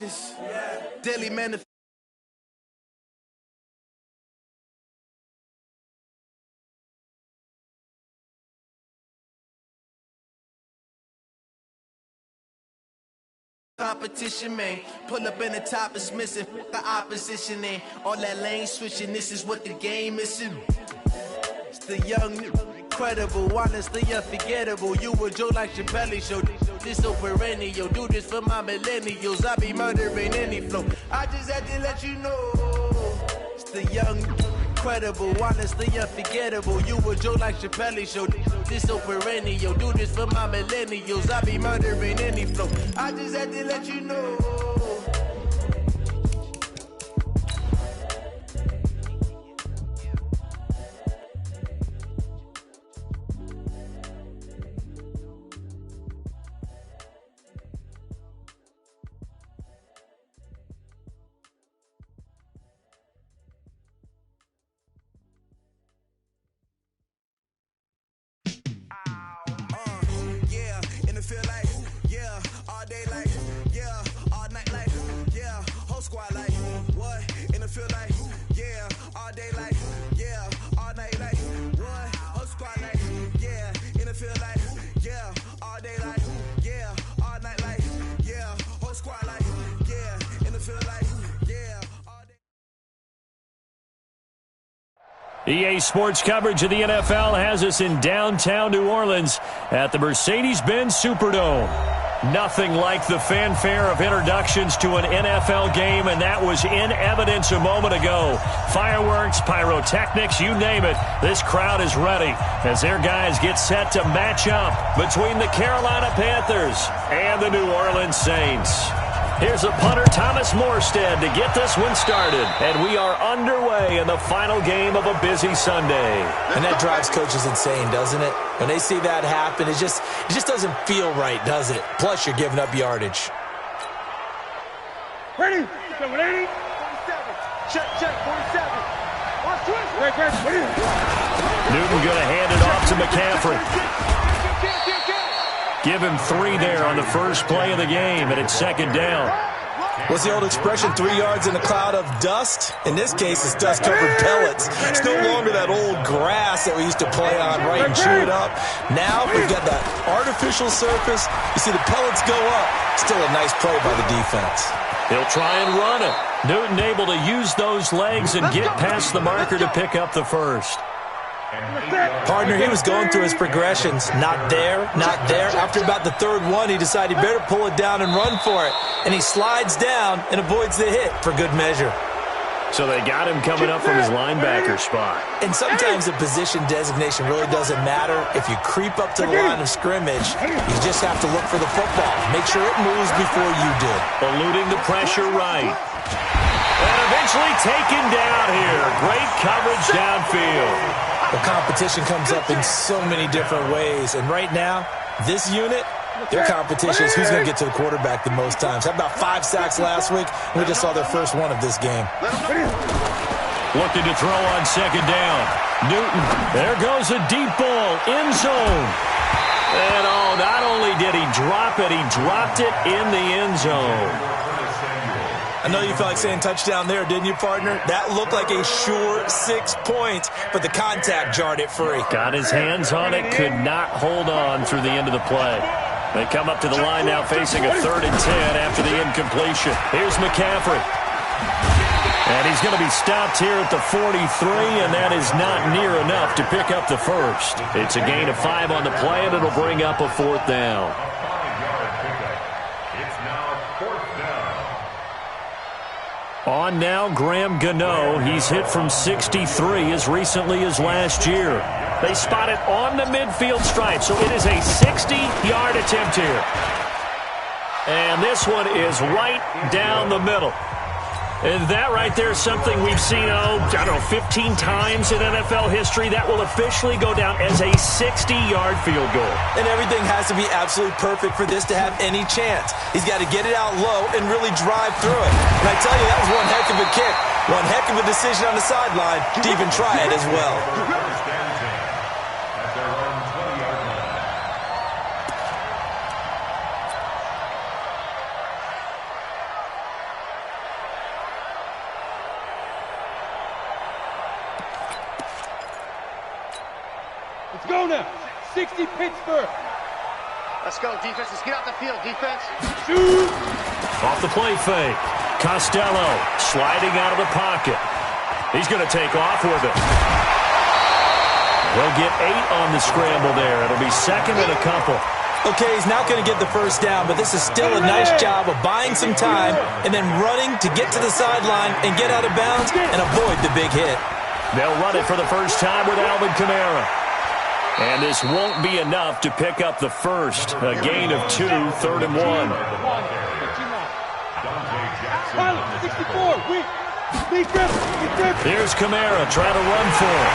Daily manifest. Competition, man. Pull up in the top is missing. The opposition in. All that lane switching. This is what the game is. It's the young, incredible, honestly unforgettable. You a joke like your belly show. This so perennial. Do this for my millennials. I be murdering any flow. I just had to let you know. It's the young, incredible, honestly unforgettable. You a joke like your belly show. This so perennial. Do this for my millennials. I be murdering any flow. I just had to let you know. EA Sports coverage of the NFL has us in downtown New Orleans at the Mercedes-Benz Superdome. Nothing like the fanfare of introductions to an NFL game, and that was in evidence a moment ago. Fireworks, pyrotechnics, you name it. This crowd is ready as their guys get set to match up between the Carolina Panthers and the New Orleans Saints. Here's a punter, Thomas Morstead, to get this one started. And we are underway in the final game of a busy Sunday. And that drives coaches insane, doesn't it? When they see that happen, it just doesn't feel right, does it? Plus, you're giving up yardage. Ready? 47. Check, 47. Watch twist. Ready. Newton going to hand it off to McCaffrey. Give him 3 there on the first play of the game, and it's second down. What's the old expression, 3 yards in a cloud of dust? In this case, it's dust-covered pellets. It's no longer that old grass that we used to play on, right, and chew it up. Now we've got that artificial surface. You see the pellets go up. Still a nice play by the defense. He'll try and run it. Newton able to use those legs and get past the marker to pick up the first. Partner, he was going through his progressions. Not there, not there. After about the third one, he decided he better pull it down and run for it. And he slides down and avoids the hit for good measure. So they got him coming up from his linebacker spot. And sometimes the position designation really doesn't matter. If you creep up to the line of scrimmage, you just have to look for the football. Make sure it moves before you do. Eluding the pressure right. And eventually taken down here. Great coverage downfield. The competition comes up in so many different ways. And right now, this unit, their competition is who's going to get to the quarterback the most times. Had about 5 sacks last week, and we just saw their first one of this game. Looking to throw on second down. Newton, there goes a deep ball, end zone. And not only did he drop it, he dropped it in the end zone. I know you felt like saying touchdown there, didn't you, partner? That looked like a sure 6 points, but the contact jarred it free. Got his hands on it, could not hold on through the end of the play. They come up to the line now facing a 3rd and 10 after the incompletion. Here's McCaffrey. And he's going to be stopped here at the 43, and that is not near enough to pick up the first. It's a gain of 5 on the play, and it'll bring up a 4th down. On now, Graham Gano. He's hit from 63 as recently as last year. They spot it on the midfield stripe, so it is a 60-yard attempt here. And this one is right down the middle. And that right there is something we've seen, 15 times in NFL history. That will officially go down as a 60-yard field goal. And everything has to be absolutely perfect for this to have any chance. He's got to get it out low and really drive through it. And I tell you, that was one heck of a kick. One heck of a decision on the sideline to even try it as well. go now. 60 Pittsburgh. Let's go, defense. Let's get out the field, defense. Shoot. Off the play fake. Costello sliding out of the pocket. He's going to take off with it. He'll get 8 on the scramble there. It'll be second and a couple. Okay, he's not going to get the first down, but this is still a nice job of buying some time and then running to get to the sideline and get out of bounds and avoid the big hit. They'll run it for the first time with Alvin Kamara. And this won't be enough to pick up the first. A gain of 2, 3rd and 1. 64. Here's Kamara trying to run for it.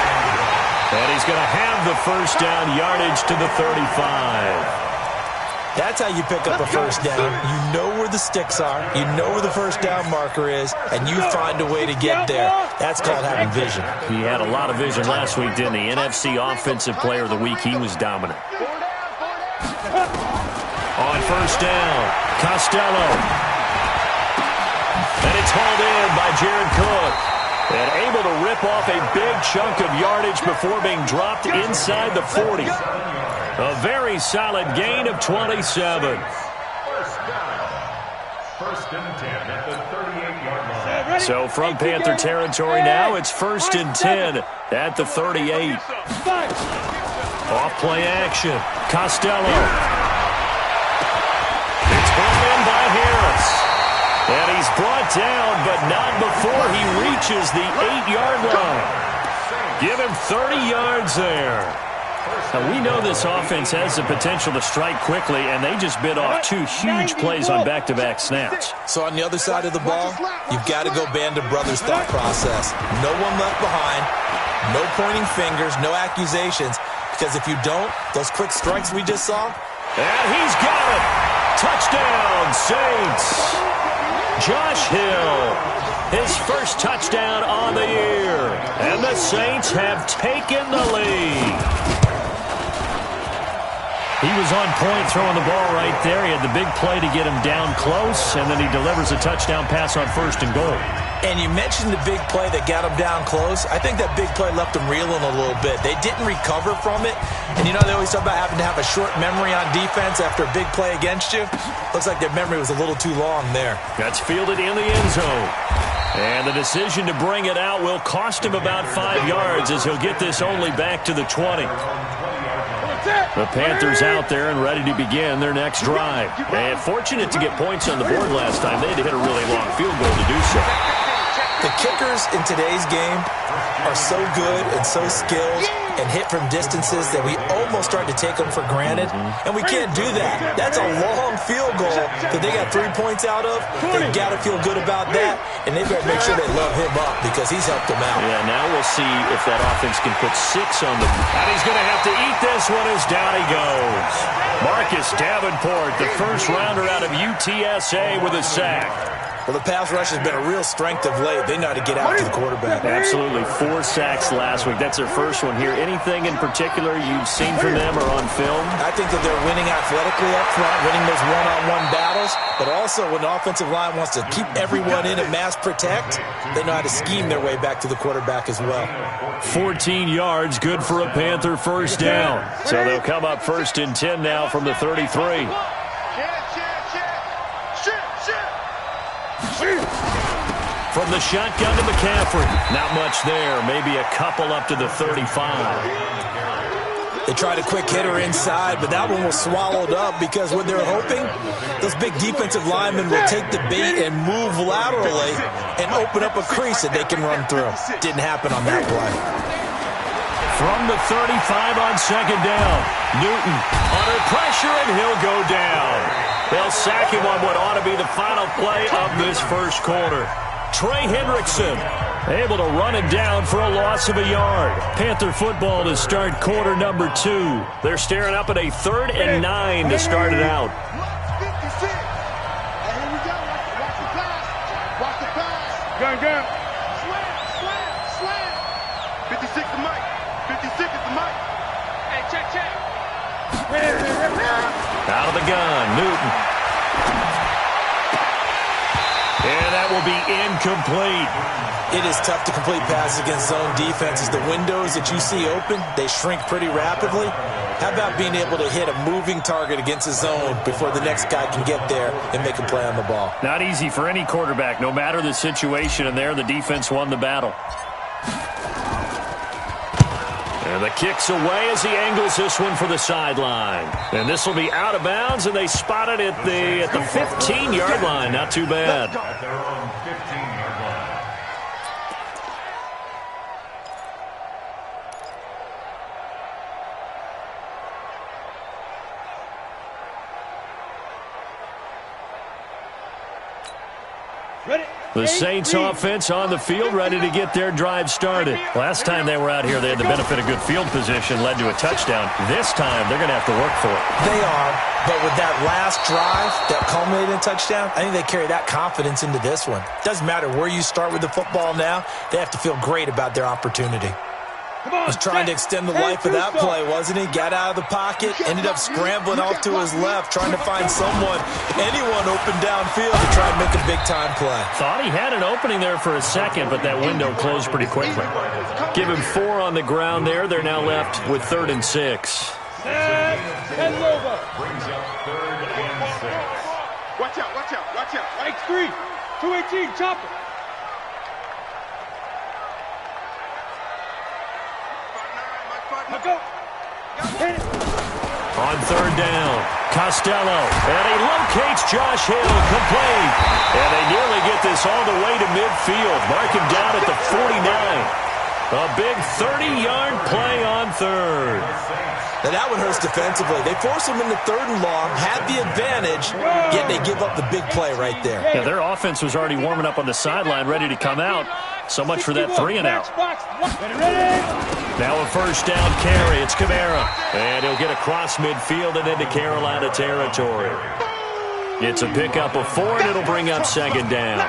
And he's going to have the first down, yardage to the 35. That's how you pick up a first down. You know where the sticks are. You know where the first down marker is, and you find a way to get there. That's called having vision. He had a lot of vision last week, didn't he? NFC Offensive Player of the Week, he was dominant. On first down, Costello. And it's hauled in by Jared Cook. And able to rip off a big chunk of yardage before being dropped inside the 40. A very solid gain of 27. First and 10 at the 38-yard line. So from Panther territory now, it's 1st and 10 at the 38. Off play action. Costello. It's brought in by Harris. And he's brought down, but not before he reaches the 8-yard line. Give him 30 yards there. Now, we know this offense has the potential to strike quickly, and they just bit off 2 huge plays on back-to-back snaps. So on the other side of the ball, you've got to go band of brothers thought process. No one left behind, no pointing fingers, no accusations, because if you don't, those quick strikes we just saw. And he's got it. Touchdown, Saints. Josh Hill, his first touchdown on the year. And the Saints have taken the lead. He was on point throwing the ball right there. He had the big play to get him down close, and then he delivers a touchdown pass on 1st and goal. And you mentioned the big play that got him down close. I think that big play left him reeling a little bit. They didn't recover from it. And you know, they always talk about having to have a short memory on defense after a big play against you. Looks like their memory was a little too long there. That's fielded in the end zone. And the decision to bring it out will cost him about 5 yards as he'll get this only back to the 20. The Panthers out there and ready to begin their next drive. And fortunate to get points on the board last time. They had to hit a really long field goal to do so. The kickers in today's game are so good and so skilled and hit from distances that we almost start to take them for granted, and we can't do that. That's a long field goal that they got 3 points out of. They've got to feel good about that, and they better make sure they love him up because he's helped them out. Yeah, now we'll see if that offense can put 6 on them. And he's going to have to eat this one as down he goes. Marcus Davenport, the first rounder out of UTSA with a sack. Well, the pass rush has been a real strength of late. They know how to get out to the quarterback. Absolutely. 4 sacks last week. That's their first one here. Anything in particular you've seen from them or on film? I think that they're winning athletically up front, winning those one-on-one battles, but also when the offensive line wants to keep everyone in and mass protect, they know how to scheme their way back to the quarterback as well. 14 yards, good for a Panther first down. So they'll come up 1st and 10 now from the 33. From the shotgun to McCaffrey. Not much there. Maybe a couple up to the 35. They tried a quick hitter inside, but that one was swallowed up because what they're hoping, those big defensive linemen will take the bait and move laterally and open up a crease that they can run through. Didn't happen on that play. From the 35 on 2nd down. Newton under pressure, and he'll go down. They'll sack him on what ought to be the final play of this first quarter. Trey Hendrickson able to run him down for a loss of a yard. Panther football to start quarter number 2. They're staring up at a 3rd and 9 to start it out. Gun. Slam. 56 the mic. 56 is the mic. Hey, check. Out of the gun, Newton. And that will be incomplete. It is tough to complete passes against zone defenses. The windows that you see open, they shrink pretty rapidly. How about being able to hit a moving target against a zone before the next guy can get there and make a play on the ball? Not easy for any quarterback, no matter the situation, and there the defense won the battle. And the kick's away as he angles this one for the sideline. And this will be out of bounds, and they spot it at the 15-yard line. Not too bad. At their own 15-yard line. The Saints offense on the field, ready to get their drive started. Last time they were out here, they had the benefit of good field position, led to a touchdown. This time, they're going to have to work for it. They are, but with that last drive that culminated in a touchdown, I think they carry that confidence into this one. Doesn't matter where you start with the football now, they have to feel great about their opportunity. Was trying to extend the life of that play, wasn't he? Got out of the pocket, ended up scrambling off to his left, trying to find anyone open downfield to try and make a big-time play. Thought he had an opening there for a second, but that window closed pretty quickly. Give him 4 on the ground there. They're now left with 3rd and 6. Brings up 3rd and 6. Watch out, watch out, watch out. X3, 218, chopper. Go. On 3rd down, Costello, and he locates Josh Hill, complete. And they nearly get this all the way to midfield. Mark him down at the 49. A big 30-yard play on 3rd. Now that one hurts defensively. They force him into 3rd and long, had the advantage, yet they give up the big play right there. Yeah, their offense was already warming up on the sideline, ready to come out. So much for that 3 and out. Now a 1st down carry. It's Kamara. And he'll get across midfield and into Carolina territory. It's a pickup of 4, and it'll bring up 2nd down.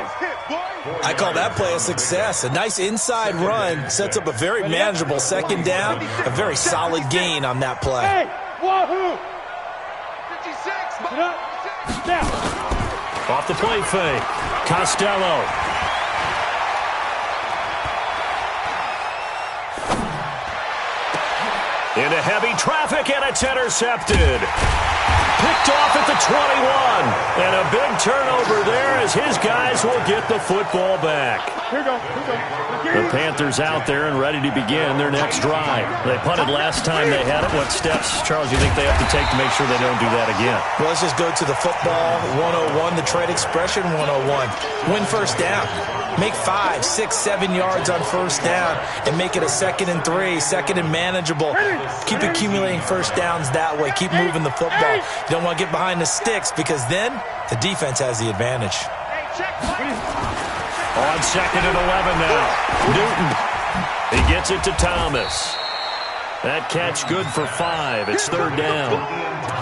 I call that play a success. A nice inside run sets up a very manageable 2nd down. A very solid gain on that play. Hey, wahoo! 56. Off the play fake. Costello. Into heavy traffic, and it's intercepted. Picked off at the 21. And a big turnover there as his guys will get the football back. Here we go. The Panthers out there and ready to begin their next drive. They punted last time they had it. What steps, Charles, you think they have to take to make sure they don't do that again? Well, let's just go to the football 101, the trade expression 101. Win 1st down. Make 5, 6, 7 yards on 1st down and make it a 2nd and 3, 2nd and manageable. Keep accumulating 1st downs that way. Keep moving the football. You don't want to get behind the sticks because then the defense has the advantage. On 2nd and 11 now. Newton. He gets it to Thomas. That catch good for 5. It's 3rd down.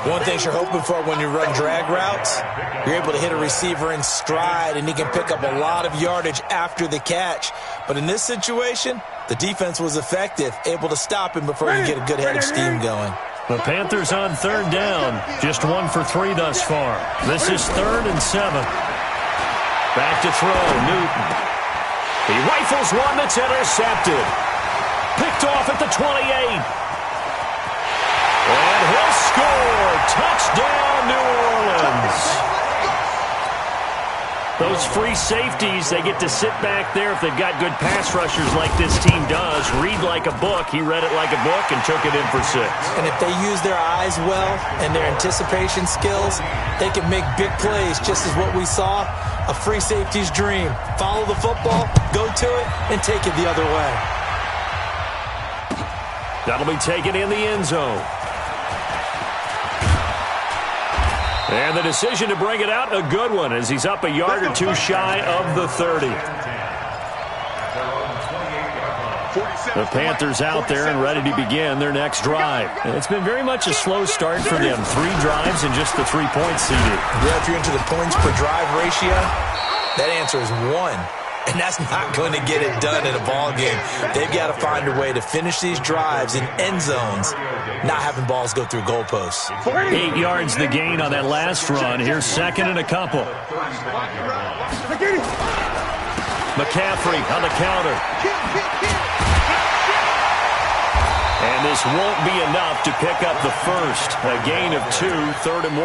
One thing you're hoping for when you run drag routes, you're able to hit a receiver in stride and he can pick up a lot of yardage after the catch. But in this situation, the defense was effective, able to stop him before you get a good head of steam going. The Panthers on 3rd down. Just 1 for 3 thus far. This is 3rd and 7. Back to throw, Newton. He rifles one that's intercepted. Picked off at the 28. And he'll score. Touchdown, New Orleans. Those free safeties, they get to sit back there if they've got good pass rushers like this team does. Read like a book. He read it like a book and took it in for 6. And if they use their eyes well and their anticipation skills, they can make big plays, just as what we saw, a free safety's dream. Follow the football, go to it, and take it the other way. That'll be taken in the end zone. And the decision to bring it out, a good one, as he's up a yard or 2 shy of the 30. The Panthers out there and ready to begin their next drive. And it's been very much a slow start for them. 3 drives and just the 3 points seeded. Yeah, if you're into the points per drive ratio, that answer is 1. And that's not going to get it done in a ball game. They've got to find a way to finish these drives in end zones, not having balls go through goalposts. 8 yards the gain on that last run. Here's 2nd and a couple. McCaffrey on the counter. And this won't be enough to pick up the first. A gain of 2, 3rd and 1.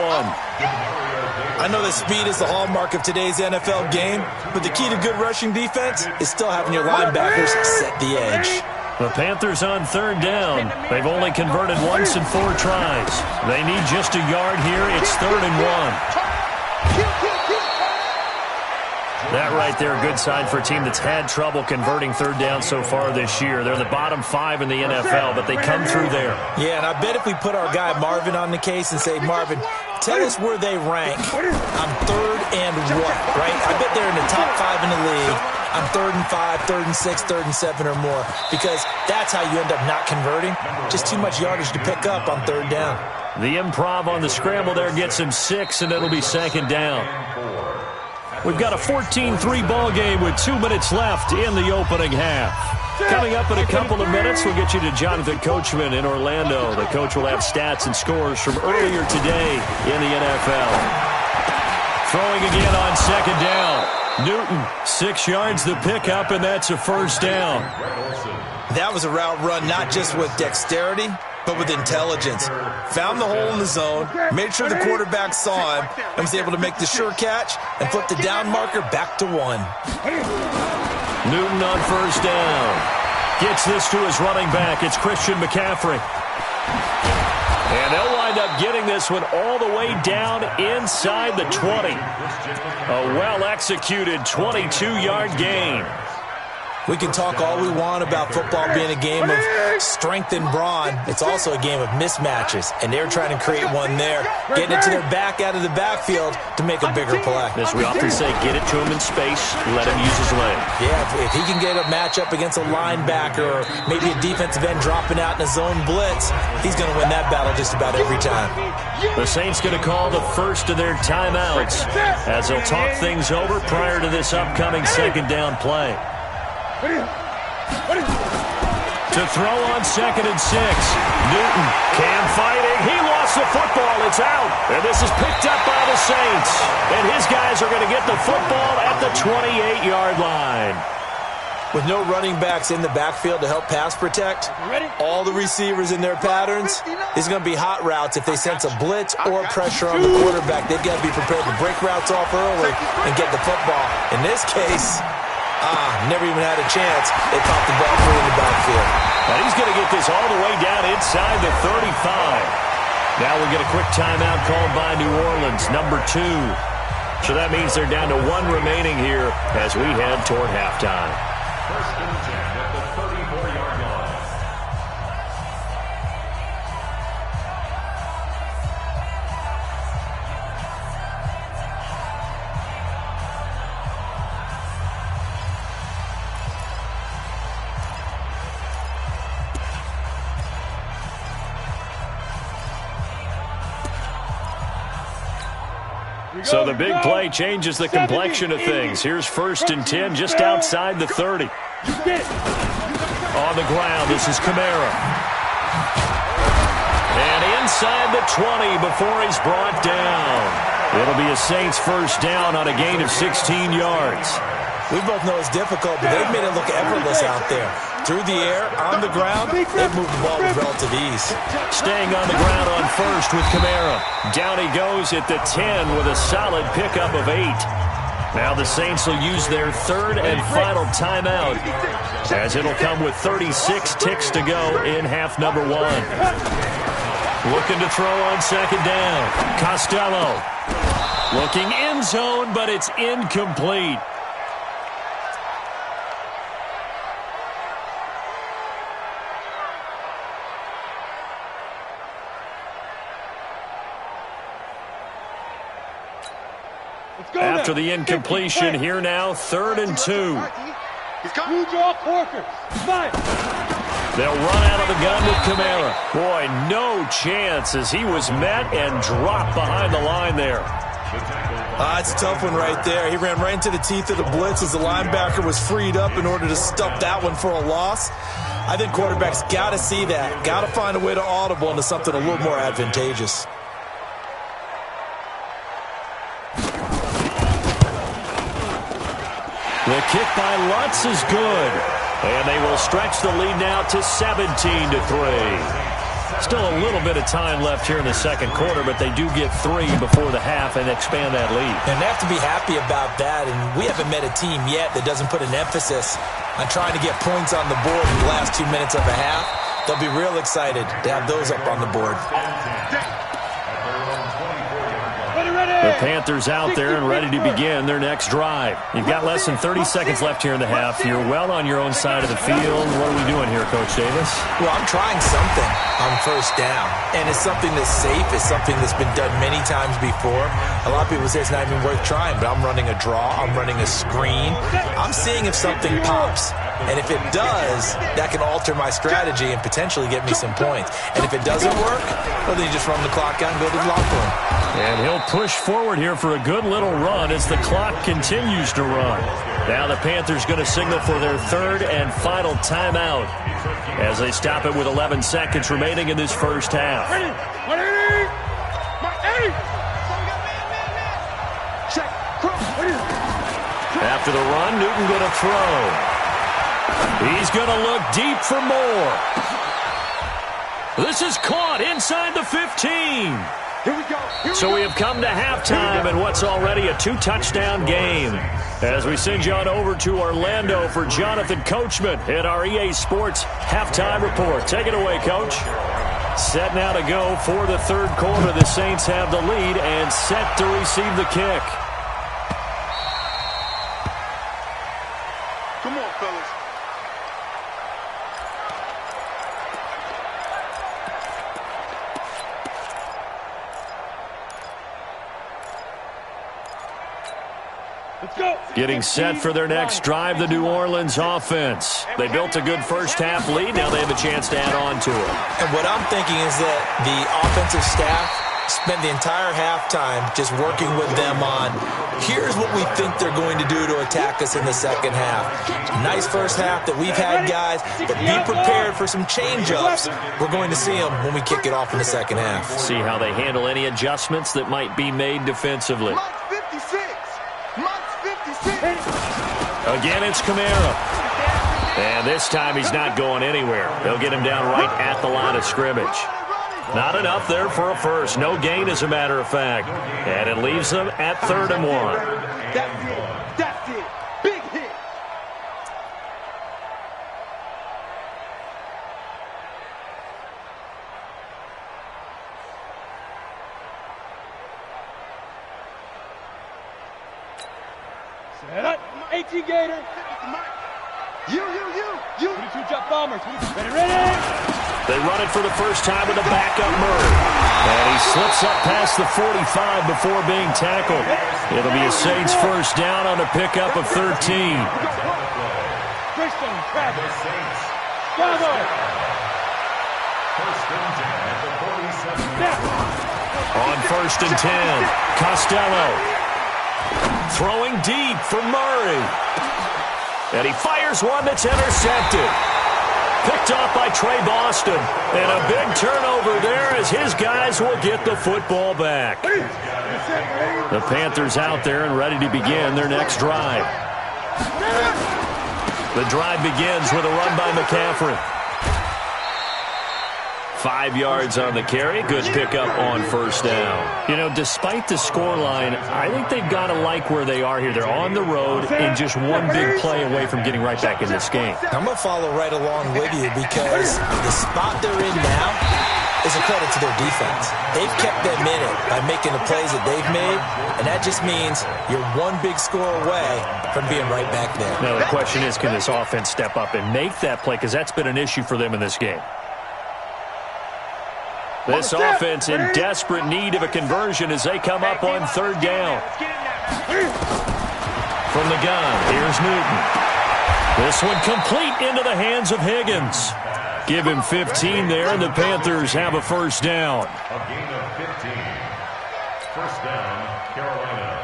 I know that speed is the hallmark of today's NFL game, but the key to good rushing defense is still having your linebackers set the edge. The Panthers on 3rd down. They've only converted once in 4 tries. They need just a yard here. It's 3rd and 1. That right there, a good sign for a team that's had trouble converting 3rd down so far this year. They're the bottom 5 in the NFL, but they come through there. Yeah, and I bet if we put our guy Marvin on the case and say, Marvin, tell us where they rank on 3rd and what, right? I bet they're in the top 5 in the league on 3rd and 5, 3rd and 6, 3rd and 7 or more, because that's how you end up not converting. Just too much yardage to pick up on 3rd down. The improv on the scramble there gets him 6, and it'll be 2nd down. We've got a 14-3 ball game with 2 minutes left in the opening half. Coming up in a couple of minutes, we'll get you to Jonathan Coachman in Orlando. The coach will have stats and scores from earlier today in the NFL. Throwing again on 2nd down. Newton, 6 yards the pickup, and that's a 1st down. That was a route run not just with dexterity, but with intelligence. Found the hole in the zone, made sure the quarterback saw him, and was able to make the sure catch and flip the down marker back to 1. Newton on 1st down. Gets this to his running back. It's Christian McCaffrey. And they'll wind up getting this one all the way down inside the 20. A well-executed 22-yard gain. We can talk all we want about football being a game of strength and brawn. It's also a game of mismatches, and they're trying to create one there, getting it to their back out of the backfield to make a bigger play. As we often say, get it to him in space, let him use his leg. Yeah, if he can get a matchup against a linebacker or maybe a defensive end dropping out in a zone blitz, he's going to win that battle just about every time. The Saints going to call the first of their timeouts as they'll talk things over prior to this upcoming 2nd down play. To throw on 2nd and 6. Newton, Cam fighting. He lost the football. It's out. And this is picked up by the Saints. And his guys are going to get the football at the 28-yard line. With no running backs in the backfield to help pass protect, all the receivers in their patterns, it's going to be hot routes if they sense a blitz or pressure on the quarterback. They've got to be prepared to break routes off early and get the football. In this case, never even had a chance. They popped the ball through in the backfield. And he's going to get this all the way down inside the 35. Now we'll get a quick timeout called by New Orleans, number 2. So that means they're down to 1 remaining here as we head toward halftime. 1st and 10 at the 34-yard line. So the big play changes the complexion of things. Here's 1st and 10 just outside the 30. On the ground, this is Kamara. And inside the 20 before he's brought down. It'll be a Saints 1st down on a gain of 16 yards. We both know it's difficult, but they've made it look effortless out there. Through the air, on the ground, they've moved the ball with relative ease. Staying on the ground on 1st with Kamara. Down he goes at the 10 with a solid pickup of 8. Now the Saints will use their 3rd and final timeout, as it'll come with 36 ticks to go in half number 1. Looking to throw on 2nd down. Costello. Looking end zone, but it's incomplete. After the incompletion, here now, 3rd and 2. They'll run out of the gun with Kamara. Boy, no chance as he was met and dropped behind the line there. It's a tough one right there. He ran right into the teeth of the blitz as the linebacker was freed up in order to stuff that one for a loss. I think quarterbacks got to see that. Got to find a way to audible into something a little more advantageous. The kick by Lutz is good. And they will stretch the lead now to 17-3. Still a little bit of time left here in the second quarter, but they do get 3 before the half and expand that lead. And they have to be happy about that, and we haven't met a team yet that doesn't put an emphasis on trying to get points on the board in the last 2 minutes of a half. They'll be real excited to have those up on the board. The Panthers out there and ready to begin their next drive. You've got less than 30 seconds left here in the half. You're well on your own side of the field. What are we doing here, Coach Davis? Well, I'm trying something on first down, and it's something that's safe. It's something that's been done many times before. A lot of people say it's not even worth trying, but I'm running a draw. I'm running a screen. I'm seeing if something pops. And if it does, that can alter my strategy and potentially get me some points. And if it doesn't work, well, then you just run the clock out and go to the locker room. And he'll push forward here for a good little run as the clock continues to run. Now the Panthers going to signal for their third and final timeout as they stop it with 11 seconds remaining in this first half. After the run, Newton going to throw. He's going to look deep for more. This is caught inside the 15. Here we go. So we have come to halftime in what's already a 2-touchdown game. As we send you on over to Orlando for Jonathan Coachman at our EA Sports Halftime Report. Take it away, Coach. Set now to go for the third quarter. The Saints have the lead and set to receive the kick. Come on, fellas. Let's go. Getting set for their next drive, the New Orleans offense. They built a good first-half lead. Now they have a chance to add on to it. And what I'm thinking is that the offensive staff spent the entire halftime just working with them on, here's what we think they're going to do to attack us in the second half. Nice first half that we've had, guys, but be prepared for some change-ups. We're going to see them when we kick it off in the second half. See how they handle any adjustments that might be made defensively. Again, it's Kamara. And this time he's not going anywhere. They'll get him down right at the line of scrimmage. Not enough there for a first. No gain, as a matter of fact. And it leaves them at 3rd and 1. That's it. Big hit. Set up. 18 Gator. You. 22 jump bombers. Ready. They run it for the first time with a backup Murray. And he slips up past the 45 before being tackled. It'll be a Saints first down on a pickup of 13. Christian, Travis. Bravo. On 1st and 10, Costello. Throwing deep for Murray. And he fires one that's intercepted. Picked off by Trey Boston. And a big turnover there as his guys will get the football back. The Panthers out there and ready to begin their next drive. The drive begins with a run by McCaffrey. 5 yards on the carry. Good pickup on first down. You know, despite the scoreline, I think they've got to like where they are here. They're on the road and just one big play away from getting right back in this game. I'm going to follow right along with you because the spot they're in now is a credit to their defense. They've kept them in it by making the plays that they've made, and that just means you're one big score away from being right back there. Now, the question is, can this offense step up and make that play? Because that's been an issue for them in this game. This offense in desperate need of a conversion as they come up on 3rd down. From the gun, here's Newton. This one complete into the hands of Higgins. Give him 15 there, and the Panthers have a first down. A gain of 15. First down, Carolina.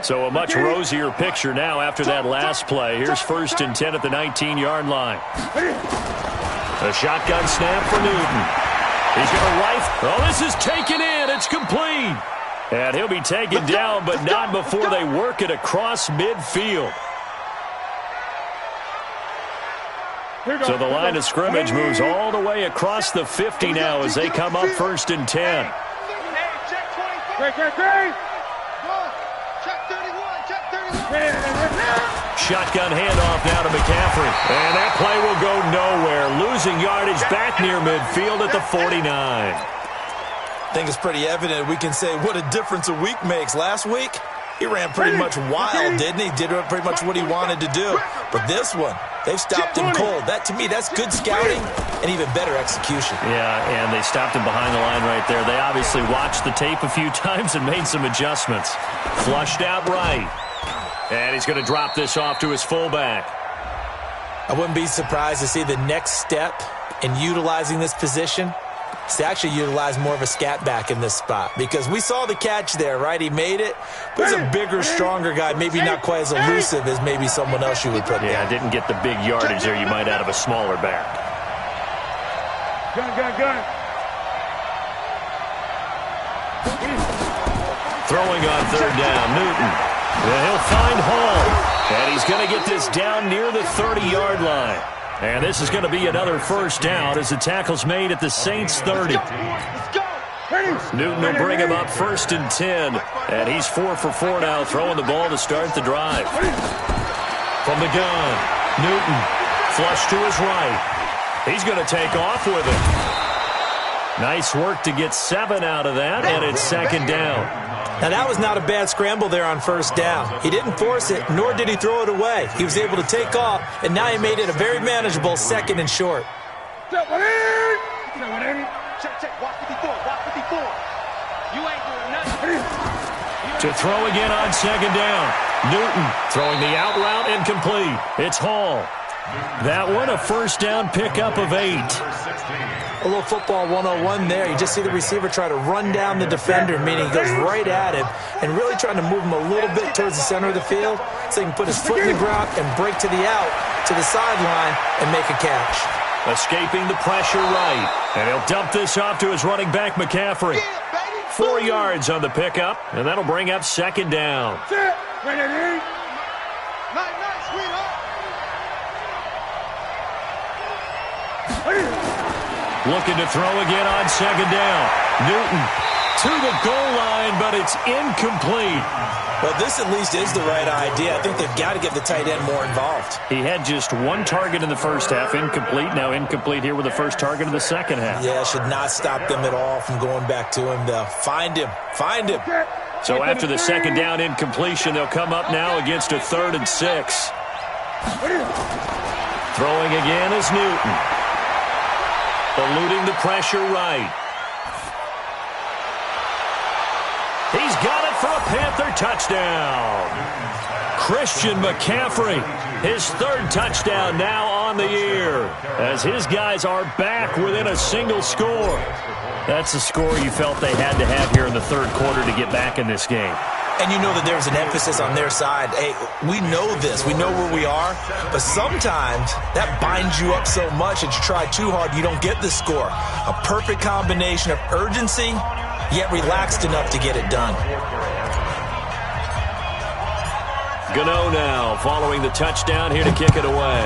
So a much rosier picture now after that last play. Here's 1st and 10 at the 19-yard line. A shotgun snap for Newton. He's going to rifle. Oh, this is taken in. It's complete. And he'll be taken down, but not before they work it across midfield. So the line of scrimmage moves all the way across the 50 now as they come up 1st and 10. Shotgun handoff now to McCaffrey. And that play will go nowhere. Losing yardage back near midfield at the 49. I think it's pretty evident. We can say what a difference a week makes. Last week, he ran pretty much wild, didn't he? Did pretty much what he wanted to do. But this one, they've stopped him cold. That, to me, that's good scouting and even better execution. Yeah, and they stopped him behind the line right there. They obviously watched the tape a few times and made some adjustments. Flushed out right. And he's going to drop this off to his fullback. I wouldn't be surprised to see the next step in utilizing this position is to actually utilize more of a scat back in this spot. Because we saw the catch there, right? He made it. But he's a bigger, stronger guy, maybe not quite as elusive as maybe someone else you would put there. Yeah, didn't get the big yardage there you might out of a smaller back. Gun. Throwing on 3rd down, Newton. Well, he'll find Hall. And he's going to get this down near the 30-yard line. And this is going to be another 1st down as the tackle's made at the Saints 30. Newton will bring him up 1st and 10. And he's 4 for 4 now, throwing the ball to start the drive. From the gun, Newton, flush to his right. He's going to take off with it. Nice work to get 7 out of that, and it's 2nd down. Now, that was not a bad scramble there on 1st down. He didn't force it, nor did he throw it away. He was able to take off, and now he made it a very manageable 2nd and short. Check. Watch 54. You ain't doing nothing. To throw again on 2nd down. Newton throwing the out route incomplete. It's Hall. That one a 1st down pickup of 8. A little football 101 there. You just see the receiver try to run down the defender, meaning he goes right at him and really trying to move him a little bit towards the center of the field so he can put his foot in the ground and break to the out, to the sideline, and make a catch. Escaping the pressure right. And he'll dump this off to his running back, McCaffrey. 4 yards on the pickup, and that'll bring up 2nd down. Looking to throw again on 2nd down. Newton to the goal line, but it's incomplete. Well, this at least is the right idea. I think they've got to get the tight end more involved. He had just 1 target in the 1st half, incomplete. Now incomplete here with the 1st target of the 2nd half. Yeah, should not stop them at all from going back to him, though. Find him. So after the 2nd down incompletion, they'll come up now against a 3rd and 6. Throwing again is Newton. Eluding the pressure right. He's got it for a Panther touchdown. Christian McCaffrey, his 3rd touchdown now on the year, as his guys are back within a single score. That's the score you felt they had to have here in the 3rd quarter to get back in this game. And you know that there's an emphasis on their side. Hey, we know this. We know where we are. But sometimes that binds you up so much that you try too hard, you don't get the score. A perfect combination of urgency, yet relaxed enough to get it done. Gano now following the touchdown here to kick it away.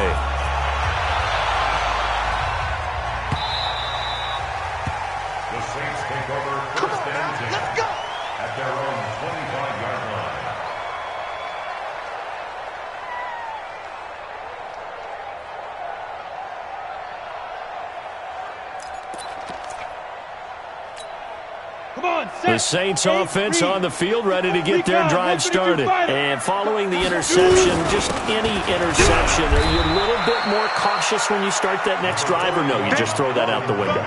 The Saints take over 1st and 10. Let's go! At their own 25-yard line. The Saints offense on the field, ready to get their drive started. And following the interception, just any interception, are you a little bit more cautious when you start that next drive, or no, you just throw that out the window?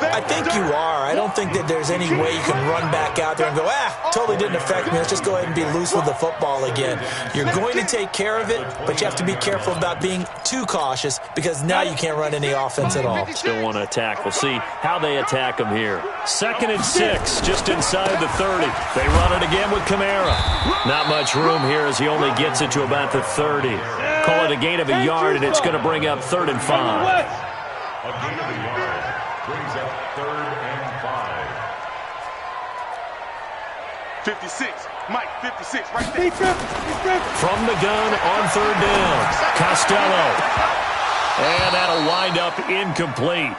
I think you are. I don't think that there's any way you can run back out there and go, totally didn't affect me. Let's just go ahead and be loose with the football again. You're going to take care of it, but you have to be careful about being too cautious because now you can't run any offense at all. Still want to attack. We'll see how they attack them here. 2nd and 6, just inside the 30. They run it again with Kamara. Not much room here as he only gets it to about the 30. Call it a gain of a yard, and it's going to bring up 3rd and 5. A gain of a yard brings up 3rd and 5. 56. Mike, 56, right there. From the gun on 3rd down. Costello. And that'll wind up incomplete.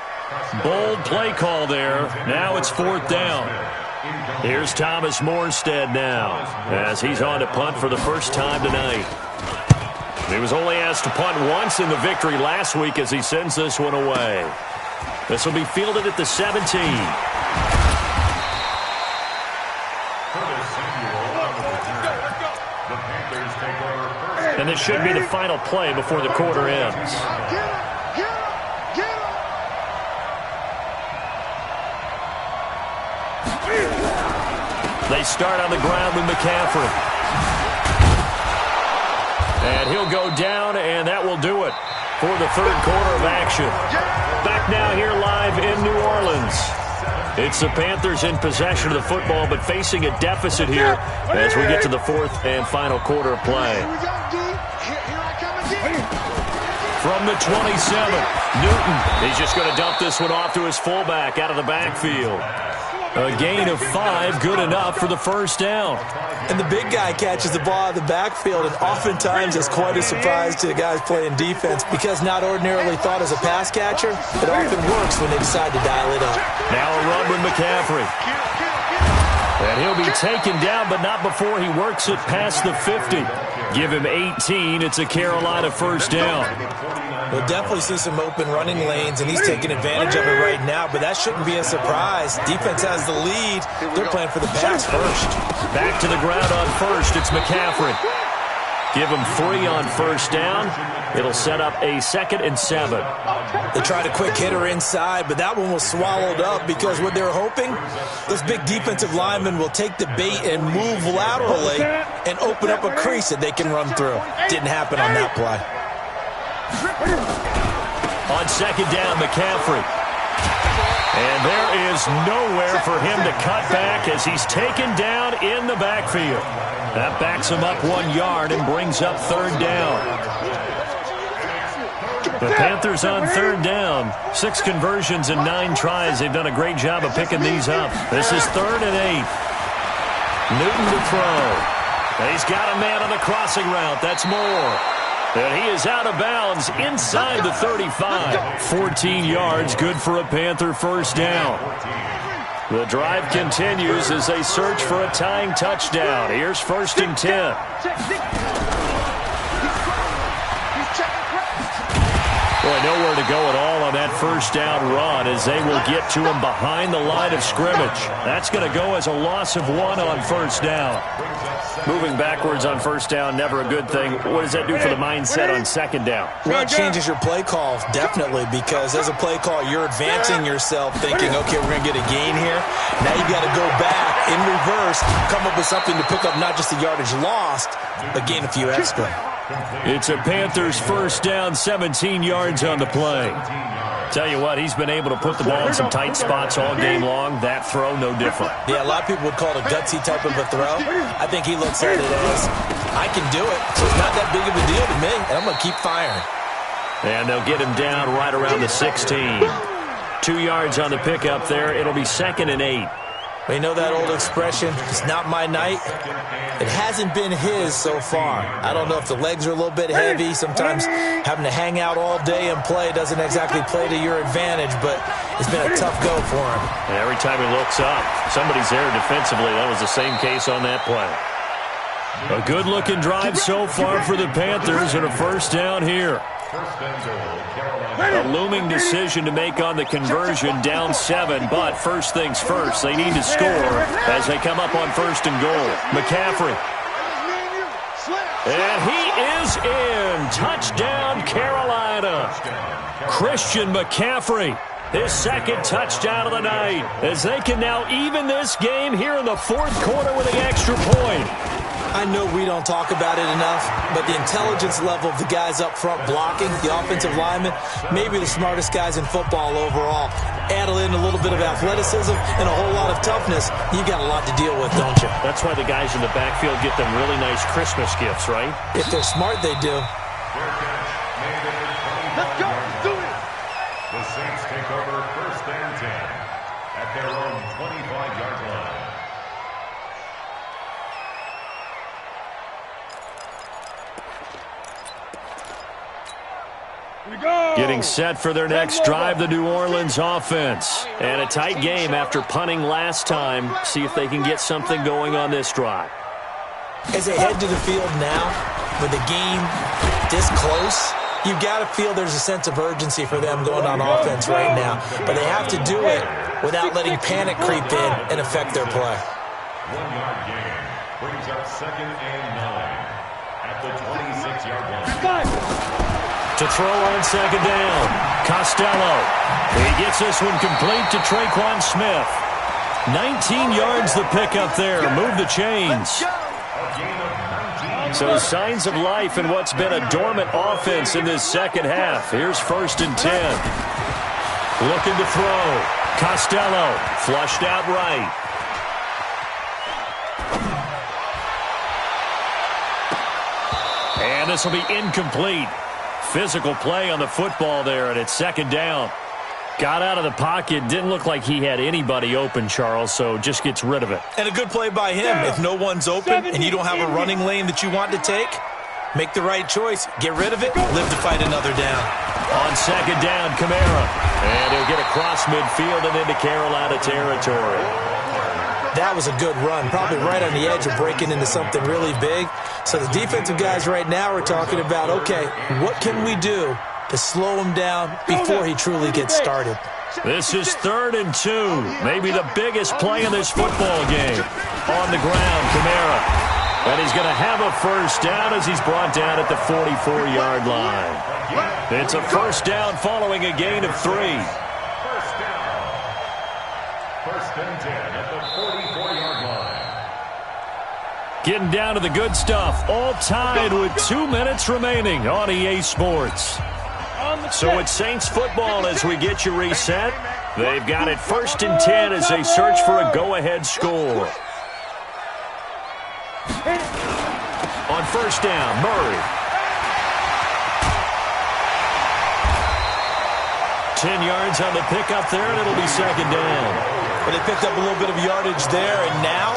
Bold play call there. Now it's 4th down. Here's Thomas Morstead now as he's on to punt for the first time tonight. He was only asked to punt once in the victory last week as he sends this one away. This will be fielded at the 17. And this should be the final play before the quarter ends. They start on the ground with McCaffrey. And he'll go down, and that will do it for the 3rd quarter of action. Back now here live in New Orleans. It's the Panthers in possession of the football, but facing a deficit here as we get to the 4th and final quarter of play. From the 27, Newton. He's just going to dump this one off to his fullback out of the backfield. A gain of 5, good enough for the first down. And the big guy catches the ball out of the backfield, and oftentimes it's quite a surprise to the guys playing defense because not ordinarily thought as a pass catcher, it often works when they decide to dial it up. Now a run with McCaffrey. And he'll be taken down, but not before he works it past the 50. Give him 18. It's a Carolina first down. We'll definitely see some open running lanes, and he's taking advantage of it right now, but that shouldn't be a surprise. Defense has the lead. They're playing for the pass first. Back to the ground on first. It's McCaffrey. Give him 3 on first down. It'll set up a 2nd and 7. They tried a quick hitter inside, but that one was swallowed up because what they're hoping, this big defensive lineman will take the bait and move laterally and open up a crease that they can run through. Didn't happen on that play. On 2nd down, McCaffrey. And there is nowhere for him to cut back as he's taken down in the backfield. That backs him up 1 yard and brings up 3rd down. The Panthers on 3rd down. 6 conversions and 9 tries. They've done a great job of picking these up. This is 3rd and 8. Newton to throw. He's got a man on the crossing route. That's Moore. And he is out of bounds inside the 35. 14 yards, good for a Panther first down. The drive continues as they search for a tying touchdown. Here's 1st and 10. Boy, nowhere to go at all on that first down run as they will get to him behind the line of scrimmage. That's going to go as a loss of 1 on first down. Moving backwards on first down, never a good thing. What does that do for the mindset on 2nd down? Well, it changes your play call, definitely, because as a play call, you're advancing yourself thinking, okay, we're going to get a gain here. Now you got to go back in reverse, come up with something to pick up not just the yardage lost, but gain a few extra. It's a Panthers first down, 17 yards on the play. Tell you what, he's been able to put the ball in some tight spots all game long. That throw, no different. Yeah, a lot of people would call it a gutsy type of a throw. I think he looks at it as, I can do it, so it's not that big of a deal to me, and I'm going to keep firing. And they'll get him down right around the 16. 2 yards on the pickup there. It'll be 2nd and 8. You know that old expression, it's not my night? It hasn't been his so far. I don't know if the legs are a little bit heavy. Sometimes having to hang out all day and play doesn't exactly play to your advantage, but it's been a tough go for him. And every time he looks up, somebody's there defensively. That was the same case on that play. A good-looking drive so far for the Panthers and a first down here. A looming decision to make on the conversion, down 7, but first things first, they need to score as they come up on 1st and goal. McCaffrey. And he is in. Touchdown, Carolina. Christian McCaffrey, his 2nd touchdown of the night, as they can now even this game here in the 4th quarter with an extra point. I know we don't talk about it enough, but the intelligence level of the guys up front blocking, the offensive linemen, maybe the smartest guys in football overall. Add in a little bit of athleticism and a whole lot of toughness, you got a lot to deal with, don't you? That's why the guys in the backfield get them really nice Christmas gifts, right? If they're smart, they do. Let's go. Do it. The Saints take over 1st and 10 at their own 25-yard line. Getting set for their next drive, the New Orleans offense. And a tight game after punting last time. See if they can get something going on this drive. As they head to the field now, with the game this close, you've got to feel there's a sense of urgency for them going on offense right now. But they have to do it without letting panic creep in and affect their play. 1-yard gain brings up 2nd and 9 at the 26-yard line. To throw on 2nd down, Costello. He gets this one complete to Traquan Smith. 19 yards the pickup there. Move the chains. So signs of life in what's been a dormant offense in this second half. Here's 1st and 10. Looking to throw. Costello flushed out right. And this will be incomplete. Physical play on the football there, and it's 2nd down. Got out of the pocket. Didn't look like he had anybody open, Charles, so just gets rid of it. And a good play by him. If no one's open and you don't have a running lane that you want to take, make the right choice. Get rid of it. Live to fight another down. On 2nd down, Kamara. And he'll get across midfield and into Carolina territory. That was a good run, probably right on the edge of breaking into something really big. So the defensive guys right now are talking about, okay, what can we do to slow him down before he truly gets started? This is 3rd and 2. Maybe the biggest play in this football game. On the ground, Kamara. And he's going to have a 1st down as he's brought down at the 44-yard line. It's a 1st down following a gain of 3. 1st down. 1st and 10 at the 44-yard line. Getting down to the good stuff. All tied with 2 minutes remaining on EA Sports. So it's Saints football as we get you reset. They've got it 1st and 10 as they search for a go-ahead score. On 1st down, Murray. 10 yards on the pickup there, and it'll be 2nd down. But they picked up a little bit of yardage there, and now,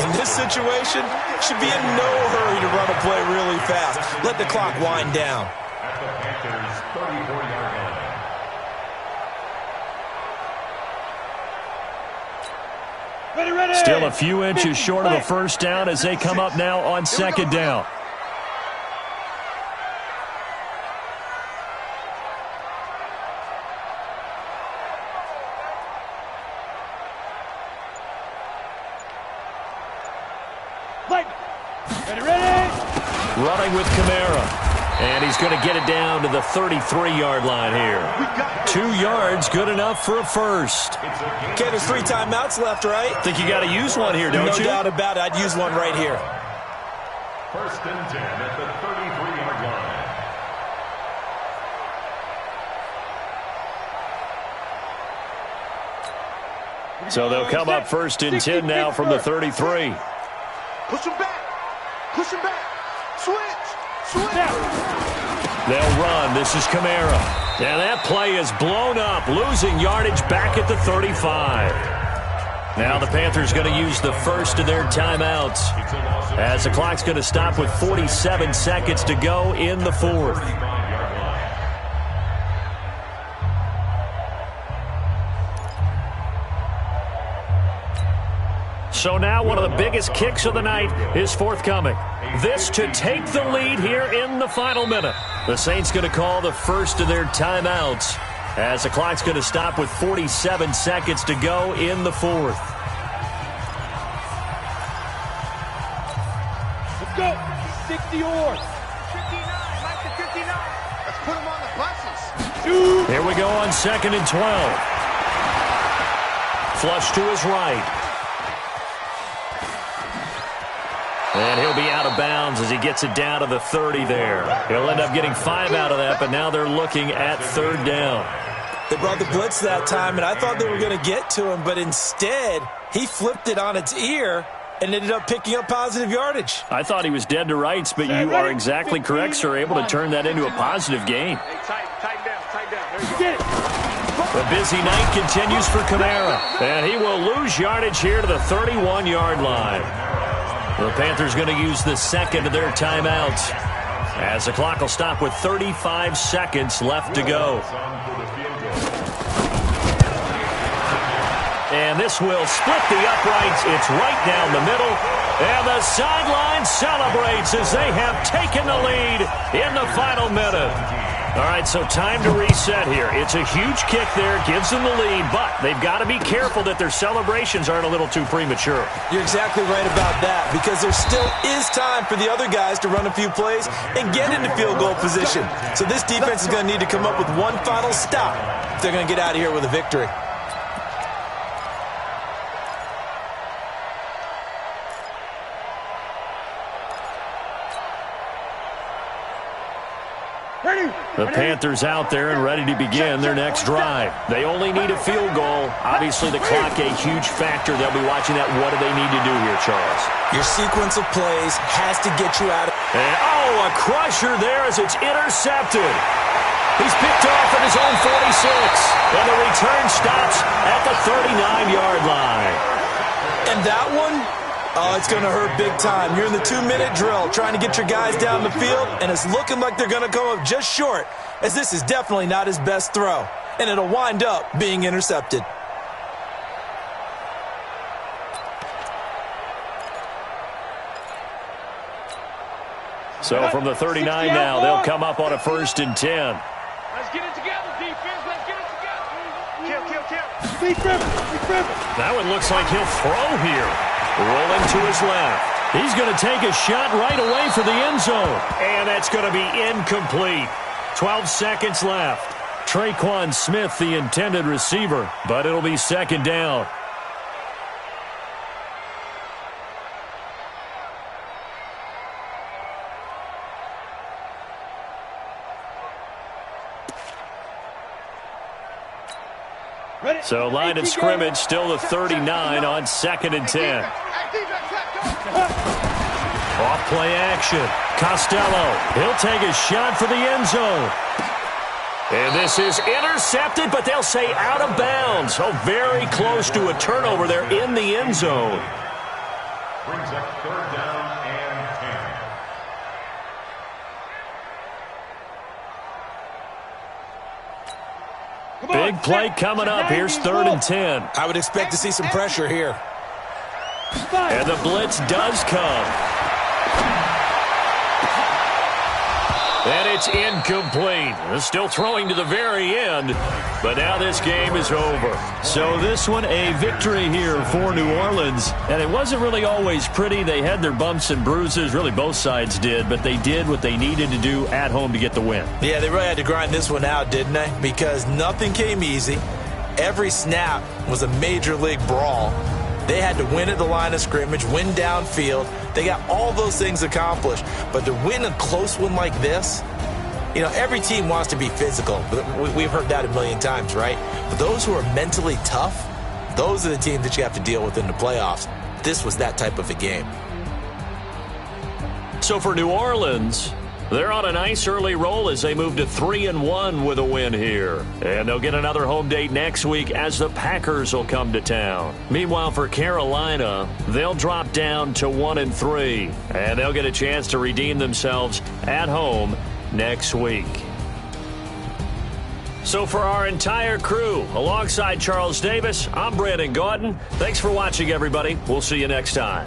in this situation, should be in no hurry to run a play really fast. Let the clock wind down. At the Panthers' 34-yard line. Ready. Still a few inches short of a 1st down as they come up now on 2nd down. Running with Kamara. And he's going to get it down to the 33-yard line here. 2 yards, good enough for a 1st. Okay, there's 3 timeouts left, right? Think you got to use one here, don't you? No doubt about it. I'd use one right here. 1st and 10 at the 33-yard line. So they'll come up 1st and 10 now from the 33. Push him back. Push him back. Switch. They'll run. This is Kamara. And that play is blown up, losing yardage back at the 35. Now the Panthers going to use the first of their timeouts as the clock's going to stop with 47 seconds to go in the 4th. So now one of the biggest kicks of the night is forthcoming. This to take the lead here in the final minute. The Saints going to call the first of their timeouts as the clock's going to stop with 47 seconds to go in the 4th. Let's go. 60 or 59. Mike the 59. Let's put him on the buses. Here we go on 2nd and 12. Flush to his right. And he'll be out of bounds as he gets it down to the 30 there. He'll end up getting 5 out of that, but now they're looking at 3rd down. They brought the blitz that time, and I thought they were going to get to him, but instead he flipped it on its ear and ended up picking up positive yardage. I thought he was dead to rights, but you are exactly correct, sir. Able to turn that into a positive gain. Hey, tighten down. There you go. Get it. The busy night continues for Kamara, and he will lose yardage here to the 31-yard line. The Panthers going to use the second of their timeouts, as the clock will stop with 35 seconds left to go. And this will split the uprights. It's right down the middle. And the sideline celebrates as they have taken the lead in the final minute. All right, so time to reset here. It's a huge kick there, gives them the lead, but they've got to be careful that their celebrations aren't a little too premature. You're exactly right about that, because there still is time for the other guys to run a few plays and get into field goal position. So this defense is going to need to come up with one final stop if they're going to get out of here with a victory. The Panthers out there and ready to begin their next drive. They only need a field goal. Obviously, the clock a huge factor. They'll be watching that. What do they need to do here, Charles? Your sequence of plays has to get you out of... And, a crusher there as it's intercepted. He's picked off at his own 46. And the return stops at the 39-yard line. And that one... Oh, it's going to hurt big time. You're in the 2-minute drill trying to get your guys down the field, and it's looking like they're going to come up just short, as this is definitely not his best throw, and it'll wind up being intercepted. So from the 39 now, they'll come up on a 1st and 10. Let's get it together, defense. Let's get it together. Kill. Defense. That one looks like he'll throw here. Rolling to his left. He's going to take a shot right away for the end zone. And that's going to be incomplete. 12 seconds left. Traquan Smith, the intended receiver, but it'll be 2nd down. So line of scrimmage still the 39 on 2nd and 10. Off play action. Costello. He'll take a shot for the end zone. And this is intercepted, but they'll say out of bounds. So very close to a turnover there in the end zone. Brings up 3rd down and 10. Big play coming up. Here's 3rd and 10. I would expect to see some pressure here. And the blitz does come. And it's incomplete. They're still throwing to the very end, but now this game is over. So this one, a victory here for New Orleans. And it wasn't really always pretty. They had their bumps and bruises. Really, both sides did, but they did what they needed to do at home to get the win. Yeah, they really had to grind this one out, didn't they? Because nothing came easy. Every snap was a major league brawl. They had to win at the line of scrimmage, win downfield. They got all those things accomplished. But to win a close one like this, you know, every team wants to be physical. We've heard that a million times, right? But those who are mentally tough, those are the teams that you have to deal with in the playoffs. This was that type of a game. So for New Orleans, they're on a nice early roll as they move to 3-1 with a win here. And they'll get another home date next week as the Packers will come to town. Meanwhile, for Carolina, they'll drop down to 1-3. And they'll get a chance to redeem themselves at home next week. So for our entire crew, alongside Charles Davis, I'm Brandon Gautin. Thanks for watching, everybody. We'll see you next time.